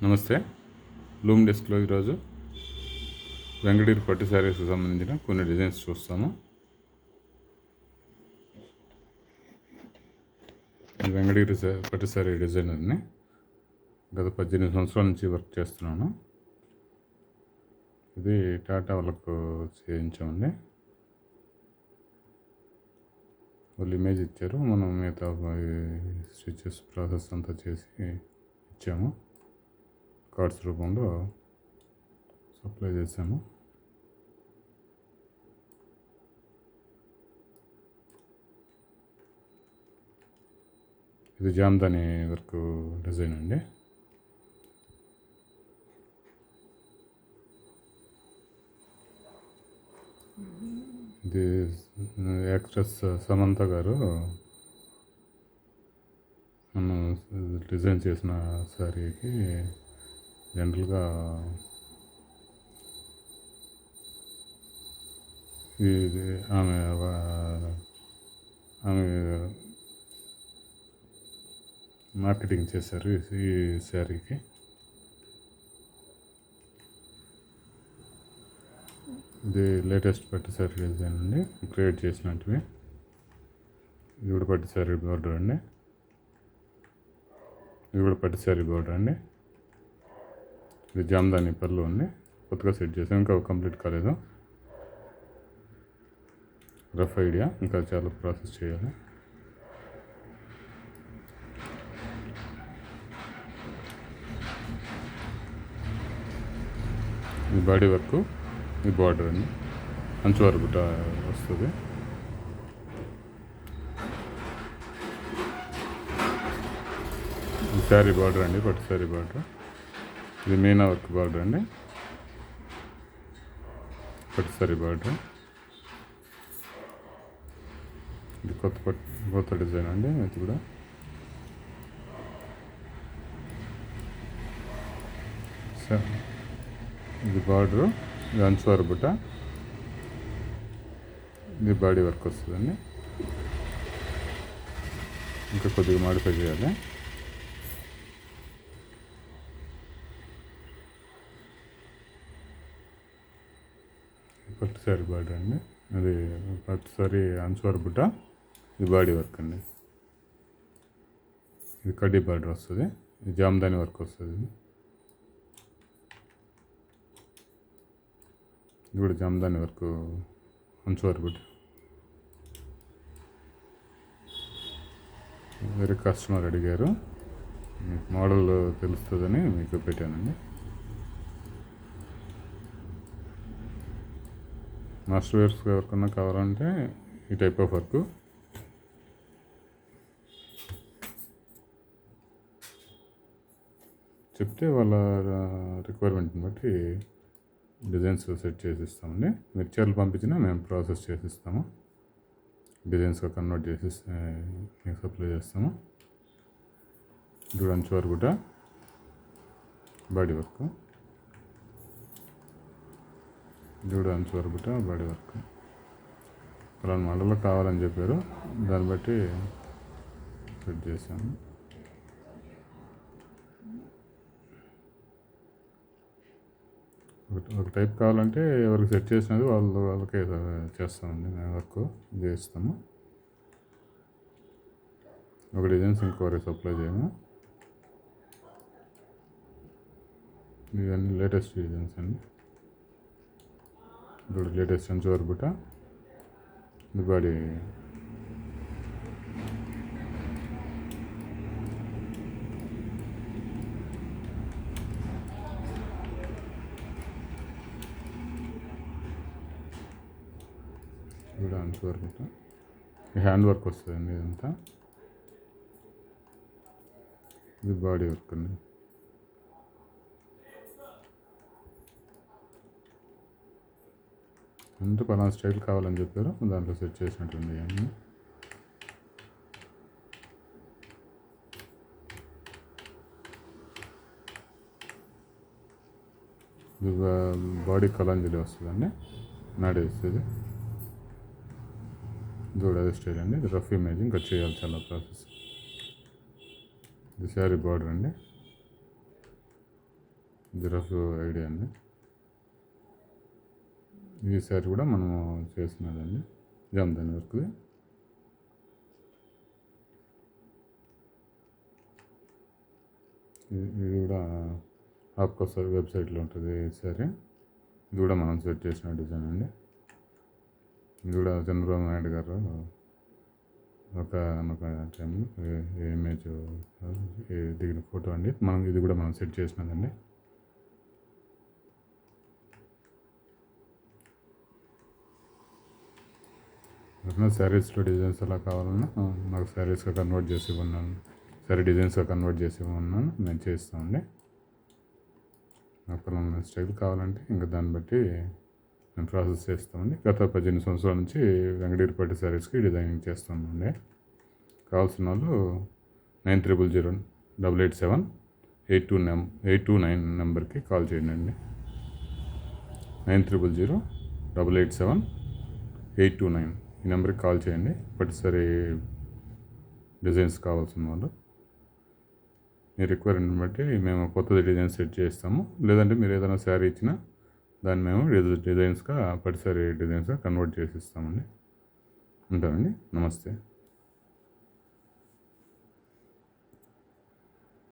నమస్తే. లూమ్ డెస్క్లో ఈరోజు వెంకటగిరి పట్టు శారీస్కి సంబంధించిన కొన్ని డిజైన్స్ చూస్తాము. ఈ వెంకటగిరి పట్టు శారీ డిజైనర్ని గత 18 సంవత్సరాల నుంచి వర్క్ చేస్తున్నాను. ఇది టాటా వాళ్ళకు చేయించామండి. వాళ్ళు ఇమేజ్ ఇచ్చారు, మనం మిగతా స్టిచెస్ ప్రాసెస్ అంతా చేసి ఇచ్చాము. కార్డ్స్ రూపంలో సప్లై చేశాము. ఇది జామ్దాని వర్క్ డిజైన్ అండి. ఇది యాక్ట్రెస్ సమంత గారు మనం డిజైన్ చేసిన శారీకి జనరల్గా ఇది ఆమె మార్కెటింగ్ చేశారు ఈ శారీకి. ఇది లేటెస్ట్ పట్టు శారీ డిజైన్ అండి, క్రియేట్ చేసినట్టువి. ఇది కూడా పట్టు శారీ బార్డర్ అండి. ఇది కూడా పట్టు శారీ బార్డర్ అండి. ఇది జామ్దాని పళ్ళు అండి, కొత్తగా సెట్ చేసాం, ఇంకా కంప్లీట్ కాలేదు. రఫ్ ఐడియా, ఇంకా చాలా ప్రాసెస్ చేయాలి. ఈ బాడీ వర్క్, ఈ బార్డర్ అండి, అంచు వరకు వస్తుంది. ఈ శారీ బార్డర్ అండి, పట్టు శారీ బార్డర్. ఇది మీనా వర్క్ బార్డర్ అండి, పట్టు శారీ బార్డర్. ఇది కొత్త డిజైన్ అండి. ఇది కూడా ఇది బార్డరు, ఇది అంచువారు బుట్ట, ఇది బాడీ వర్క్ వస్తుందండి. ఇంకా కొద్దిగా మాడిఫై చేయాలి. పట్టు శారీ బార్డర్ అండి, అది పట్టు శారీ అంచువారు బుట్ట, ఇది బాడీ వర్క్ అండి. ఇది కడ్డీ బార్డర్ వస్తుంది, ఇది జామ్దాని వర్క్ వస్తుంది. ఇది కూడా జామ్దాని వర్క్, అంచు వరకు. వేరే కస్టమర్ అడిగారు, మీకు మోడల్ తెలుస్తుందని మీకు పెట్టానండి. మాస్టర్ వేర్స్ ఎవరికన్నా కావాలంటే ఈ టైప్ ఆఫ్ వర్క్ చెప్తే వాళ్ళ రిక్వైర్మెంట్ని బట్టి డిజైన్స్ సెట్ చేసి ఇస్తామండి. మీరు చీరలు పంపించినా మేము ప్రాసెస్ చేసి ఇస్తాము, డిజైన్స్గా కన్వర్ట్ చేసి మీకు సప్లై చేస్తాము. ఇది అంచు వరకు కూడా బాడీ వర్క్, ఇది కూడా అంచు వరకు కూడా బాడీ వర్క్. అలా మోడల్లో కావాలని చెప్పారు, దాన్ని బట్టి సెట్ చేశాము. ఒక టైప్ కావాలంటే ఎవరికి సెట్ చేసినది వాళ్ళకే చేస్తామండి, మేము వర్క్ చేస్తాము. ఒక డిజైన్స్ ఇంకోరికి సప్లై చేయము. ఇవన్నీ లేటెస్ట్ డిజైన్స్ అండి. ఇప్పుడు లేటెస్ట్ అంచు వరకు బుట్ట, ఇది బాడీ. కూడా అంచు వర్క్, హ్యాండ్ వర్క్ వస్తుందండి ఇదంతా. ఇది బాడీ వర్క్ అండి. అంతా పలానా స్టైల్ కావాలని చెప్పారు, దాంట్లో సెట్ చేసినట్టుంది అన్నీ. ఇది బాడీ కలంజలి వస్తుందండి, నాడే వస్తుంది. ఇది కూడా అదే స్టైల్ అండి. ఇది రఫ్ ఇమేజ్, ఇంకా చేయాలి చాలా ప్రాసెస్. ఇది శారీ బార్డర్ అండి. జిరాఫ్ ఐడియా అండి. ఈ శారీ కూడా మనము చేసినదండి, జామదాని వర్క్ది. ఇది కూడా ఆప్కోసారి వెబ్సైట్లో ఉంటుంది సరే. ఇది కూడా మనం సెట్ చేసిన డిజైన్ అండి. ఇది కూడా చంద్రబాబు నాయుడు గారు ఒక టైంలో ఇమేజ్ దిగిన ఫోటో అండి. ఇది కూడా మనం సెట్ చేసినదండి. శారీస్లో డిజైన్స్ ఎలా కావాలన్నా నాకు శారీస్గా కన్వర్ట్ చేసి ఇవ్వన్నాను, శారీ డిజైన్స్గా కన్వర్ట్ చేసి ఇవ్వన్నాను, నేను చేస్తామండి. నాకు స్టైల్ కావాలంటే ఇంకా దాన్ని బట్టి మేము ప్రాసెస్ చేస్తామండి. గత 18 సంవత్సరాల నుంచి వెంకటగిరిపేట శారీస్కి డిజైనింగ్ చేస్తామండి. కావాల్సిన వాళ్ళు 9000887829 నెంబర్కి కాల్ చేయండి. 9000887829 ఈ నెంబర్కి కాల్ చేయండి. పట్టుసారి డిజైన్స్ కావాల్సిన వాళ్ళు మీ రిక్వైర్మెంట్ బట్టి మేము కొత్తది డిజైన్ సెట్ చేస్తాము. లేదంటే మీరు ఏదైనా శారీ ఇచ్చినా దాన్ని మేము డిజైన్స్గా పట్టుసారి డిజైన్స్గా కన్వర్ట్ చేసి ఇస్తామండి. ఉంటామండి. నమస్తే.